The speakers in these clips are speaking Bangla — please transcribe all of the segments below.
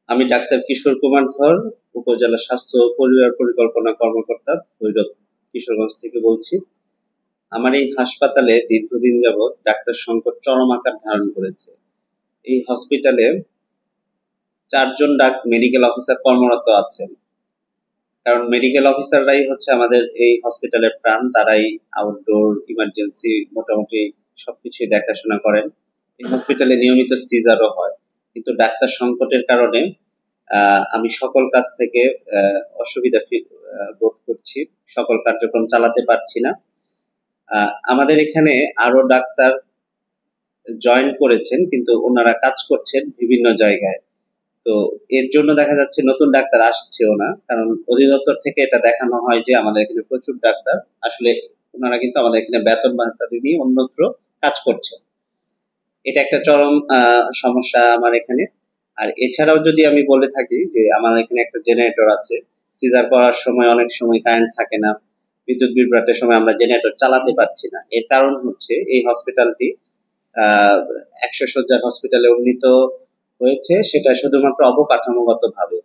আমি ডাক্তার কিশোর কুমার ধর, উপজেলা স্বাস্থ্য ও পরিবার পরিকল্পনা কর্মকর্তা, ভৈরব, কিশোরগঞ্জ থেকে বলছি। আমার এই হাসপাতালে দীর্ঘদিন যাবৎ ডাক্তার সংকট চরম আকার ধারণ করেছে। এই হসপিটালে 4 জন মেডিকেল অফিসার কর্মরত আছেন। কারণ মেডিকেল অফিসাররাই হচ্ছে আমাদের এই হসপিটালের প্রাণ। তারাই আউটডোর, ইমার্জেন্সি মোটামুটি সবকিছুই দেখাশোনা করেন। এই হসপিটালে নিয়মিত সিজারও হয়, কিন্তু ডাক্তার সংকটের কারণে আমি সকল কাজ থেকে অসুবিধা বোধ করছি, সকল কার্যক্রম চালাতে পারছি না। আমাদের এখানে আরো ডাক্তার জয়েন করেছেন, কিন্তু ওনারা কাজ করছেন বিভিন্ন জায়গায়। তো এর জন্য দেখা যাচ্ছে নতুন ডাক্তার আসছেও না, কারণ অধিদপ্তর থেকে এটা দেখানো হয় যে আমাদের এখানে প্রচুর ডাক্তার, আসলে ওনারা কিন্তু আমাদের এখানে বেতন ভাতা দিয়ে অন্যত্র কাজ করছে। এটা একটা চরম সমস্যা আমার এখানে। আর এছাড়াও যদি আমি বলে থাকি যে আমার এখানে একটা জেনারেটর আছে, সিজার করার সময় অনেক সময় কারেন্ট থাকে না, বিদ্যুৎ বিভ্রাটের সময় আমরা জেনারেটর চালাতে পারছি না। এর কারণ হচ্ছে এই হসপিটালটি 100 শয্যার হসপিটালে উন্নীত হয়েছে, সেটা শুধুমাত্র অবকাঠামোগত ভাবে।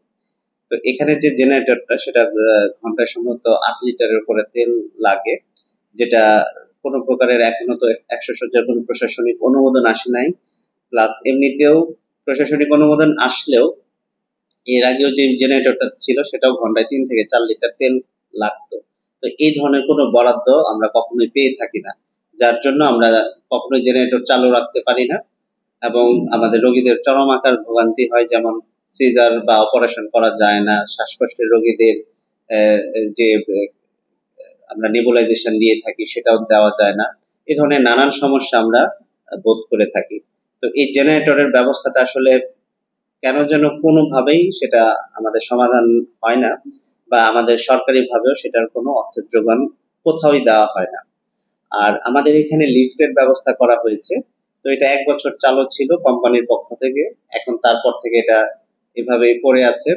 তো এখানে যে জেনারেটরটা, সেটা ঘন্টায় সম্ভবত 8 লিটারের উপরে তেল লাগে, যেটা কোনো প্রকারের এখনো তো 100 শয্যার কোনো প্রশাসনিক অনুমোদন আসে নাই। প্লাস এমনিতেও প্রশাসনিক অনুমোদন আসলেও এর আগেও যে জেনারেটরটা ছিল সেটাও ঘন্টায় 3 থেকে 4 লিটার তেল লাগতো। তো এই ধরনের কোনো বরাদ্দ আমরা কখনোই পেয়ে থাকি না, যার জন্য আমরা কখনোই জেনারেটর চালু রাখতে পারি না এবং আমাদের রোগীদের চরম আকার ভোগান্তি হয়। যেমন সিজার বা অপারেশন করা যায় না, শ্বাসকষ্টের রোগীদের যে আমরা নেবুলাইজেশন দিয়ে থাকি সেটাও দেওয়া যায় না। এই ধরনের নানান সমস্যা আমরা বোধ করে থাকি। তো এই জেনারেটরের ব্যবস্থাটা আসলে কেন যেন কোনোভাবেই সেটা আমাদের সমাধান হয় না, বা আমাদের সরকারি ভাবেও সেটার কোনো অর্থের যোগান কোথাওই দেওয়া হয় না। আর আমাদের এখানে লিফটের ব্যবস্থা করা হয়েছে, তো এটা 1 বছর চালু ছিল কোম্পানির পক্ষ থেকে। এখন তারপর থেকে এটা এভাবেই পড়ে আছে।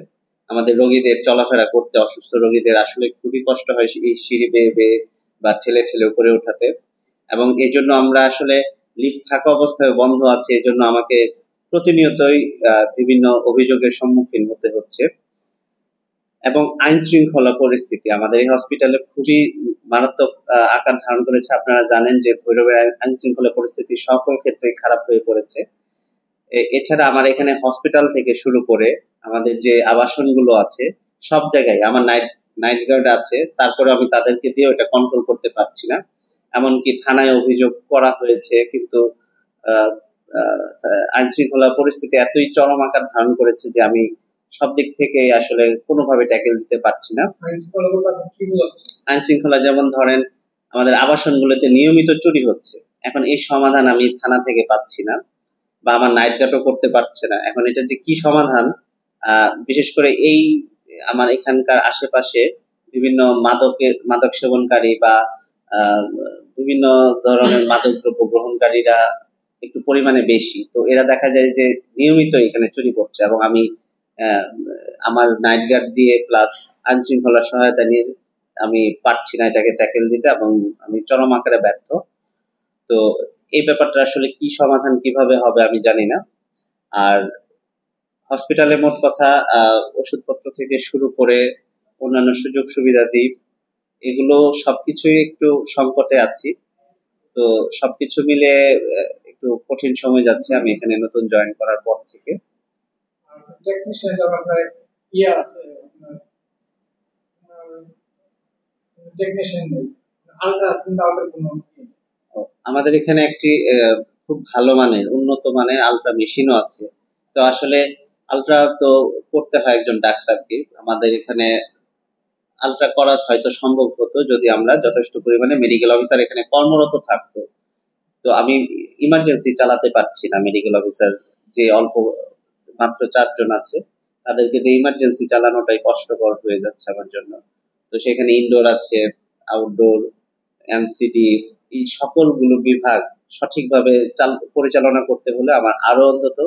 আমাদের রোগীদের চলাফেরা করতে, অসুস্থ রোগীদের আসলে খুবই কষ্ট হয় এই সিঁড়ি বেয়ে বেয়ে বা ঠেলে ঠেলে উপরে ওঠাতে। এবং এই জন্য আমরা আসলে লিফট থাকা অবস্থায় বন্ধ আছে, এই জন্য আমাকে প্রতিনিয়তই বিভিন্ন অভিযোগের সম্মুখীন হতে হচ্ছে। এবং আইন শৃঙ্খলা পরিস্থিতি আমাদের এই হসপিটালে খুবই মারাত্মক আকার ধারণ করেছে। আপনারা জানেন যে ভৈরবের আইন শৃঙ্খলা পরিস্থিতি সকল ক্ষেত্রে খারাপ হয়ে পড়েছে। এছাড়া আমার এখানে হসপিটাল থেকে শুরু করে আমাদের যে আবাসনগুলো আছে সব জায়গায় আমার নাইট গার্ড আছে, তারপরে আমি তাদেরকে দিয়ে ওটা কন্ট্রোল করতে পারছি না। এমনকি থানায় অভিযোগ করা হয়েছে, কিন্তু আইন শৃঙ্খলা পরিস্থিতি এতই চরম আকার ধারণ করেছে যে আমি সব দিক থেকে আসলে কোনোভাবে ট্যাকেল দিতে পারছি না। আইন শৃঙ্খলা যেমন ধরেন আমাদের আবাসনগুলোতে নিয়মিত চুরি হচ্ছে, এখন এই সমাধান আমি থানা থেকে পাচ্ছি না, বা আমার নাইট গার্ডও করতে পারছে না। এখন এটা যে কি সমাধান, বিশেষ করে এই আমার এখানকার আশেপাশে বিভিন্ন মাদক সেবনকারী বা বিভিন্ন ধরনের মাদক দ্রব্য গ্রহণকারীরা একটু পরিমাণে বেশি, তো এরা দেখা যায় যে নিয়মিত এখানে চুরি করছে, এবং আমি আমার নাইট গার্ড দিয়ে প্লাস আইন শৃঙ্খলা সহায়তা নিয়ে আমি পারছি না এটাকে ট্যাকেল দিতে, এবং আমি চরম আকারে ব্যর্থ। তো এই ব্যাপারটা আসলে কি সমাধান কিভাবে হবে আমি জানি না। আর হসপিটালে মোট কথা ওষুধপত্র থেকে শুরু করে অন্যান্য সুযোগ সুবিধাদি, এগুলো সবকিছুই একটু সংকটে আছি। তো সবকিছু মিলে একটু কঠিন সময় যাচ্ছে আমি এখানে নতুন জয়েন করার পর থেকে। আমাদের এখানে একটি খুব ভালো মানের, উন্নত মানের আলট্রা মেশিনও আছে। তো আসলে আলট্রা তো করতে হয় একজন ডাক্তারকে। আমাদের এখানে আলট্রা করা হয়তো সম্ভব হতো যদি আমরা যথেষ্ট পরিমাণে মেডিকেল অফিসার এখানে কর্মরত থাকতো। তো আমি ইমার্জেন্সি চালাতে পারছি না। মেডিকেল অফিসার যে অল্প মাত্র 4 জন আছে, তাদেরকে দিয়ে ইমার্জেন্সি চালানোটাই কষ্টকর হয়ে যাচ্ছে আমার জন্য। তো সেখানে ইনডোর আছে, আউটডোর, এনসিডি, এই সকলগুলো বিভাগ সঠিকভাবে পরিচালনা করতে হলে আমার আরো অন্তত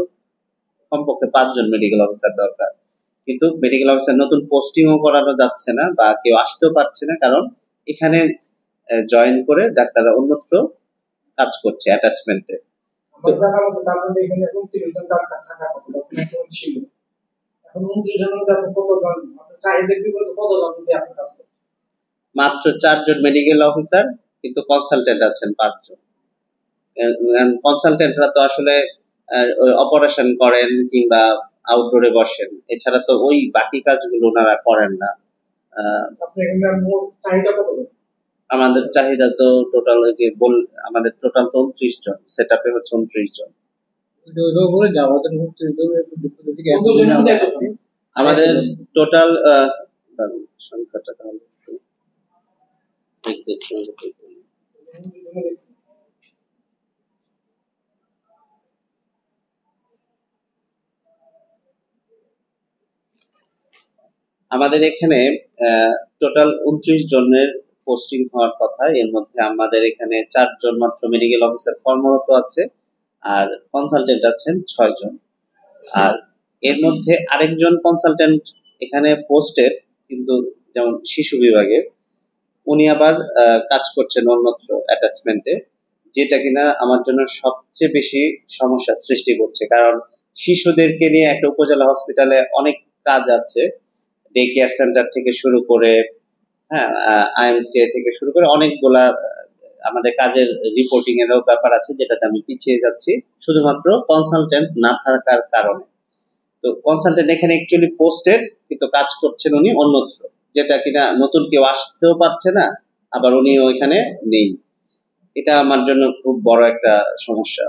কমপক্ষে 5 জন মেডিকেল অফিসার দরকার। কিন্তু মেডিকেল অফিসার নতুন পোস্টিংও করানো যাচ্ছে না, বা কেউ আসতেও পারছে না, কারণ এখানে জয়েন করে ডাক্তাররা অন্যত্র কাজ করছে অ্যাটাচমেন্টে। তো মাত্র 4 জন মেডিকেল অফিসার, কিন্তু কনসালটেন্ট আছেন 5 জন। কনসালটেন্টরা তো আসলে অপারেশন করেন কিংবা আউটডোরে বসেন, এছাড়া তো ওই বাকি কাজগুলো ওনারা করেন না। আমাদের চাহিদা তো টোটাল আমাদের টোটাল তো 29 জন, সেট আপে হচ্ছে 29 জন। আমাদের টোটাল সংখ্যাটা তাহলে আমাদের এখানে টোটাল 29 জনের পোস্টিং হওয়ার কথা। এর মধ্যে আমাদের এখানে 4 জন মাত্র মেডিকেল অফিসার কর্মরত আছে, আর কনসালটেন্ট আছেন 6 জন। আর এর মধ্যে আরেকজন কনসালটেন্ট এখানে পোস্টেড, কিন্তু যেমন শিশু বিভাগে, উনি আবার কাজ করছেন অন্যত্র অ্যাটাচমেন্টে, যেটা কিনা আমার জন্য সবচেয়ে বেশি সমস্যার সৃষ্টি করছে। কারণ শিশুদেরকে নিয়ে একটা উপজেলা হসপিটালে অনেক কাজ আছে, ডে কেয়ার সেন্টার থেকে শুরু করে, হ্যাঁ, আইএমসিআই থেকে শুরু করে অনেকগুলা আমাদের কাজের রিপোর্টিং এরও ব্যাপার আছে, যেটাতে আমি পিছিয়ে যাচ্ছি শুধুমাত্র কনসালটেন্ট না থাকার কারণে। তো কনসালটেন্ট এখানে অ্যাকচুয়ালি পোস্টেড, কিন্তু কাজ করছেন উনি অন্যত্র, যেটা কিনা নতুন কেউ আসতেও পারছে না, আবার উনি ওইখানে নেই। এটা আমার জন্য খুব বড় একটা সমস্যা।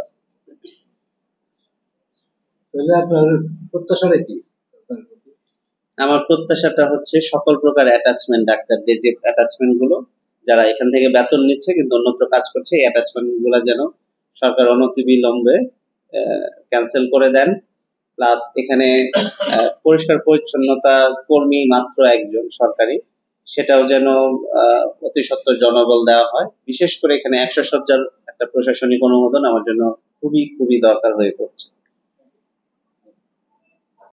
আমার প্রত্যাশাটা হচ্ছে সকল প্রকার অ্যাটাচমেন্ট ডাক্তারদের যে অ্যাটাচমেন্ট গুলো যারা এখান থেকে বেতন নিচ্ছে কিন্তু অন্যত্র কাজ করছে, এই অ্যাটাচমেন্ট গুলো যেন সরকার অনতিবিলম্বে ক্যান্সেল করে দেন। প্লাস এখানে পরিষ্কার পরিচ্ছন্নতা কর্মী মাত্র 1 জন সরকারি, সেটাও যেন অতি সত্বর জনবল দেওয়া হয়। বিশেষ করে এখানে 100 শয্যার একটা প্রশাসনিক অনুমোদন আমার জন্য খুবই খুবই দরকার হয়ে পড়ছে।